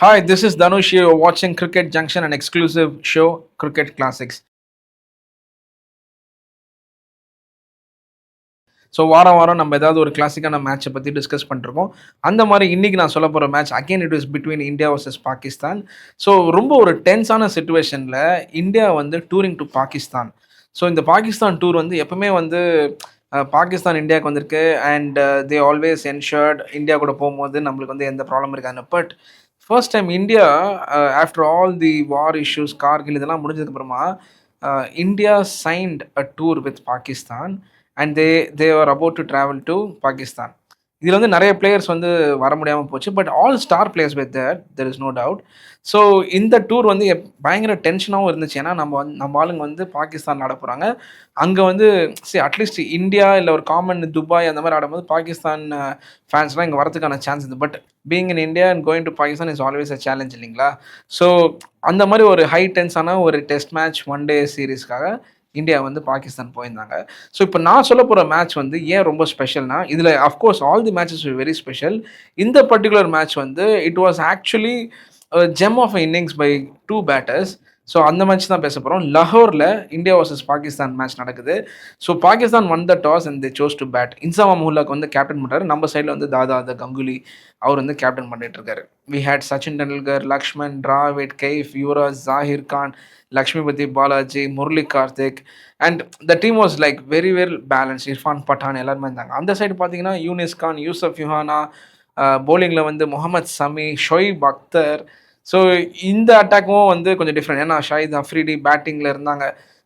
Hi, this is Dhanush. You're watching Cricket Junction, an exclusive show, Cricket Classics. So வாரம் வாரம் நம்ம ஏதாவது ஒரு கிளாசிக்கான மேட்சை பற்றி டிஸ்கஸ் பண்ணிருக்கோம். அந்த மாதிரி இன்னைக்கு நான் சொல்ல போகிற match again it is between India versus Pakistan. So ரொம்ப ஒரு டென்ஸான சுச்சுவேஷனில் இந்தியா வந்து டூரிங் டு பாகிஸ்தான். ஸோ இந்த பாகிஸ்தான் டூர் வந்து எப்பவுமே வந்து பாகிஸ்தான் இந்தியாவுக்கு வந்திருக்கு and they always ensured India கூட போகும்போது நம்மளுக்கு வந்து எந்த ப்ராப்ளம் இருக்காது. But first time India after all the war issues Kargil இதெல்லாம் முடிஞ்சதுக்கப்புறமா India signed a tour with Pakistan and they are about to travel to Pakistan. இதில் வந்து நிறைய பிளேயர்ஸ் வந்து வர முடியாமல் போச்சு. But all star players with there is no doubt. So இந்த டூர் வந்து பயங்கர டென்ஷனாகவும் இருந்துச்சு. ஏன்னா நம்ம ஆளுங்க வந்து பாகிஸ்தான் ஆட போகிறாங்க. அங்கே வந்து அட்லீஸ்ட் இந்தியா இல்லை ஒரு காமன் துபாய் அந்த மாதிரி ஆடும்போது பாகிஸ்தான் ஃபேன்ஸ்லாம் இங்கே வரதுக்கான சான்ஸ் இருக்குது. But being in India and going to Pakistan is always a challenge இல்லைங்களா? ஸோ அந்த மாதிரி ஒரு ஹை டென்ஸான ஒரு டெஸ்ட் மேட்ச் ஒன் டே சீரீஸ்க்காக இந்தியா வந்து பாகிஸ்தான் போயிருந்தாங்க. ஸோ இப்போ நான் சொல்ல போகிற மேட்ச் வந்து ஏன் ரொம்ப ஸ்பெஷல்னா, இதில் of course all the matches very special. இந்த பர்டிகுலர் மேட்ச் வந்து it was actually gem of innings by two batters. So அந்த மேட்ச் தான் பேச போகிறோம். லாகூரில் இந்தியா வர்சஸ் பாகிஸ்தான் மேட்ச் நடக்குது. So Pakistan won the toss and they chose to bat. Inzamam முல்லாக்கு வந்து கேப்டன் பண்ணுறாரு. நம்ம சைடில் வந்து தாதா த கங்குலி அவர் வந்து கேப்டன் பண்ணிட்டு இருக்காரு. We had Sachin Tendulkar, Laxman, Dravid, Kaif, Yuvraj, Zaheer Khan, Lakshmipathy Balaji, Murali Karthik and the team was like very well balance. Irfan Pathan எல்லாருமே இருந்தாங்க. அந்த சைடு பார்த்தீங்கன்னா யூனிஸ் கான், யூசப் யுஹானா, போலிங்கில் வந்து முகமது சமி, ஷொய்ப் அக்தர். ஸோ இந்த அட்டாக்கும் வந்து கொஞ்சம் டிஃப்ரெண்ட். ஏன்னா ஷாஹித் அஃப்ரிடி பேட்டிங்கில் இருந்தாங்க.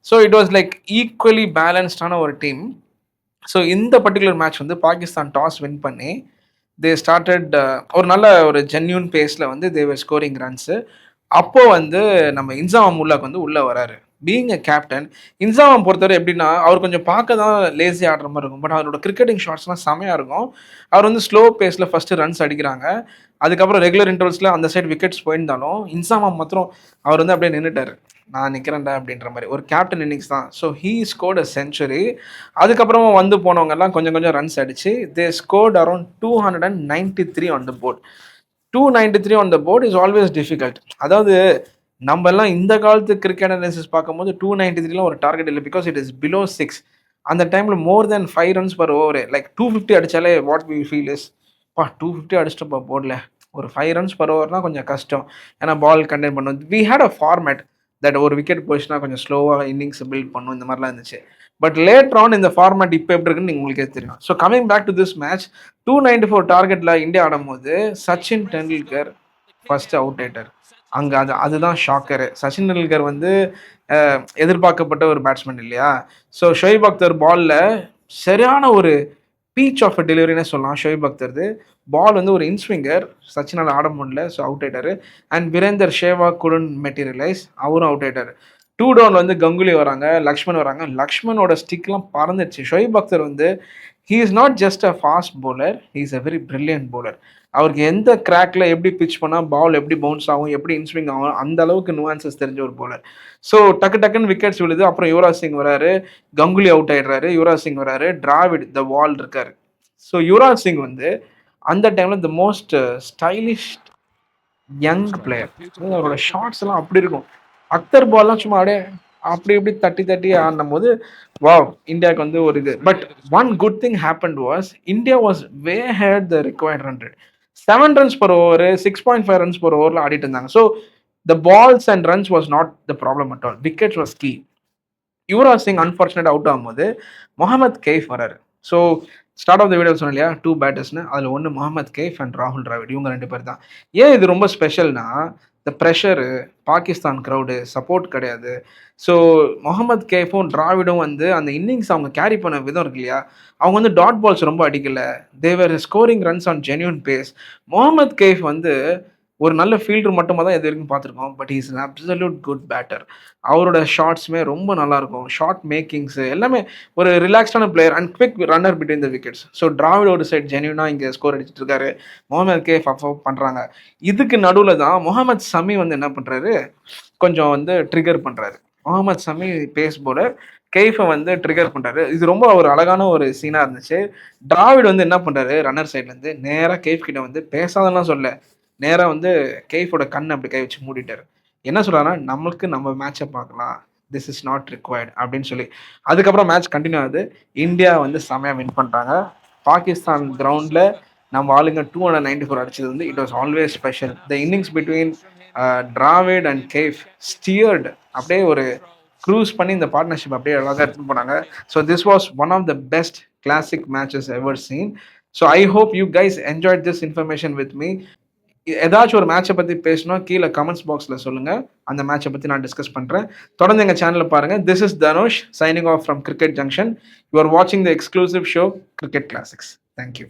So it was like equally பேலன்ஸ்டான ஒரு டீம். ஸோ இந்த பர்டிகுலர் மேட்ச் வந்து பாகிஸ்தான் டாஸ் வின் பண்ணி தே ஸ்டார்டட் ஒரு நல்ல ஒரு ஜென்யூன் பேஸில் வந்து தேவர் ஸ்கோரிங் ரன்ஸு. அப்போ வந்து நம்ம இன்சாம் உல்லாக்கு வந்து உள்ளே வராரு. பீயிங் அ கேப்டன், இன்சாமம் பொறுத்தவரை எப்படின்னா அவர் கொஞ்சம் பார்க்க தான் லேசி ஆடுற மாதிரி இருக்கும். பட் அவரோட கிரிக்கெட்டிங் ஷாட்ஸ்லாம் செமையாக இருக்கும். அவர் வந்து ஸ்லோ பேஸில் ஃபஸ்ட்டு ரன்ஸ் அடிக்கிறாங்க. அதுக்கப்புறம் ரெகுலர் இன்டர்வல்ஸில் அந்த சைடு விக்கெட்ஸ் போயிருந்தாலும் இன்சாமம் மாத்திரம் அவர் வந்து அப்படியே நின்றுட்டார். நான் நிற்கிறேன்டா அப்படின்ற மாதிரி ஒரு கேப்டன் இன்னிங்ஸ் தான். So he scored a century. அதுக்கப்புறமா வந்து போனவங்கெல்லாம் கொஞ்சம் கொஞ்சம் ரன்ஸ் அடிச்சு they scored around 293 on the board. 293 on the board is always difficult. அதாவது நம்ம எல்லாம் இந்த காலத்து கிரிக்கெட் அனாலிசிஸ் பார்க்கும்போது 293 ஒரு டார்கெட் இல்லை. Because it is below 6. அந்த டைமில் more than 5 runs per over. Like 250 அடித்தாலே வாட் வி ஃபீல் இஸ் 250 அடிச்சிட்டப்பா போர்டில் ஒரு 5 ரன்ஸ் பர் ஓவர்னால் கொஞ்சம் கஷ்டம். ஏன்னா பால் கண்டெயின் பண்ணும். We had a format that ஒரு விக்கெட் போச்சுன்னா கொஞ்சம் ஸ்லோவாக இன்னிங்ஸ் பில்ட் பண்ணும். இந்த மாதிரிலாம் இருந்துச்சு. பட் லேட்டர் ஆன் இந்த ஃபார்மேட் இப்போ எப்படி இருக்குன்னு உங்களுக்கே தெரியும். So coming back to this match 294 டார்கெட்டில் India ஆடும்போது சச்சின் டெண்டுல்கர் ஃபர்ஸ்ட் அவுட் ஆயிட்டார். அங்கே அதுதான் ஷாக்கரு. சச்சின் டெண்டுல்கர் வந்து எதிர்பார்க்கப்பட்ட ஒரு பேட்ஸ்மேன் இல்லையா? ஸோ ஷொய்ப் அக்தர் பாலில் சரியான ஒரு பீச் ஆஃப் டெலிவரினே சொல்லலாம். ஷொய்ப் அக்தர்து பால் வந்து ஒரு இன்ஸ்விங்கர், சச்சினால் ஆட முடியல. ஸோ அவுட் ஆயிட்டார். And Virender Sehwag couldn't materialise, அவரும் அவுட் ஆயிட்டார். 2 டவுன் வந்து கங்குலி வராங்க, லக்ஷ்மன் வராங்க. லக்ஷ்மனோட ஸ்டிக்லாம் பறந்துடுச்சு. ஷொய்ப் அக்தர் வந்து he is not just a fast bowler, he is a very brilliant bowler. அவருக்கு எந்த கிராக்ல எப்படி பிச் பண்ணால் பால் எப்படி பவுன்ஸ் ஆகும், எப்படி இன்ஸ்விங் ஆகும், அந்த அளவுக்கு நுவான்சஸ் தெரிஞ்ச ஒரு பவுலர். ஸோ டக்குன்னு விக்கெட்ஸ் விழுது. அப்புறம் யுவராஜ் சிங் வராரு, கங்குலி அவுட் ஆயிடுறாரு, யுவராஜ் சிங் வராரு, டிராவிட் த வால் இருக்காரு. ஸோ யுவராஜ் சிங் வந்து அந்த டைமில் the most stylish young player. அவரோட ஷார்ட்ஸ் எல்லாம் அப்படி இருக்கும். அக்தர் பால்லாம் சும்மா அப்படியே அப்படி இப்படி தட்டி தட்டி ஆடும் போது வாவ் இந்தியாவுக்கு வந்து ஒரு இது. But one good thing happened was India was we had the required 100. 7 runs per over, 6.5 runs per ஓவரில் ஆடிட்டு இருந்தாங்க. So the balls and runs was not the problem at all. Wickets was key. Yuvraj Singh unfortunate out ஆகும்போது முகமது கெய்ஃப் வராரு. So start of the video சொன்னேன் இல்லையா 2 பேட்டர்ஸ்னு, அதில் ஒன்று Mohammed கெய்ஃப் and ராகுல் டிராவிட். இவங்க 2 பேர் தான். ஏன் இது ரொம்ப ஸ்பெஷல்னா இந்த ப்ரெஷரு, பாகிஸ்தான் க்ரௌடு சப்போர்ட் கிடையாது. ஸோ முகமது கெய்ஃபும் டிராவிடும் வந்து அந்த இன்னிங்ஸ் அவங்க கேரி பண்ண விதம் இருக்கு இல்லையா, அவங்க வந்து டாட் பால்ஸ் ரொம்ப அடிக்கல. They were scoring runs on genuine pace. Mohammad Kaif வந்து ஒரு நல்ல ஃபீல்டர் மட்டுமா தான் இது வரைக்கும் பார்த்துருக்கோம். But is an absolute good batter. அவரோட ஷாட்ஸுமே ரொம்ப நல்லாயிருக்கும். ஷார்ட் மேக்கிங்ஸு எல்லாமே ஒரு ரிலாக்ஸ்டான player and quick runner between the wickets. So Dravid ஒரு சைட் ஜென்யூனாக இங்கே ஸ்கோர் அடிச்சிட்டு இருக்காரு. முகமது கேஃப் அஃப் பண்ணுறாங்க. இதுக்கு நடுவில் தான் முகமது சமி வந்து என்ன பண்ணுறாரு, கொஞ்சம் வந்து ட்ரிகர் பண்ணுறாரு. முகமது சமி பேஸ் போலர், கெய்ஃபை வந்து ட்ரிகர் பண்ணுறாரு. இது ரொம்ப ஒரு அழகான ஒரு சீனாக இருந்துச்சு. டிராவிட் வந்து என்ன பண்ணுறாரு, ரன்னர் சைட்லேருந்து நேராக கெய்ஃப் கிட்ட வந்து பேசாதெல்லாம் சொல்ல, நேரா வந்து கெய்ஃபோட கண் அப்படி கை வச்சு மூடிட்டாரு. என்ன சொல்றாருன்னா, "நம்மளுக்கு நம்ம மேட்ச பார்க்கலாம். திஸ் இஸ் நாட் ரிக்வயர்ட்" அப்படின்னு சொல்லி. அதுக்கப்புறம் மேட்ச் கன்டின்யூ ஆகுது. இந்தியா வந்து செமையா வின் பண்றாங்க. பாகிஸ்தான் கிரவுண்ட்ல நம்ம ஆளுங்க 294 அடிச்சது வந்து it was always special. The innings between Dravid and Kaif steered அப்படியே ஒரு க்ரூஸ் பண்ணி இந்த பார்ட்னர்ஷிப் அப்படியே அழகாக எடுத்துன்னு போனாங்க. So this was one of the best classic matches ever seen. So I hope you guys enjoyed this information with me. ஏதாச்சும் ஒரு மேட்சை பற்றி பேசணும் கீழே கமெண்ட்ஸ் பாக்ஸில் சொல்லுங்கள். அந்த மேட்சை பற்றி நான் டிஸ்கஸ் பண்ணுறேன். தொடர்ந்து எங்கள் சேனலில் பாருங்கள். This is Dhanush signing off from Cricket Junction. You are வாட்சிங் the exclusive show Cricket Classics. Thank you.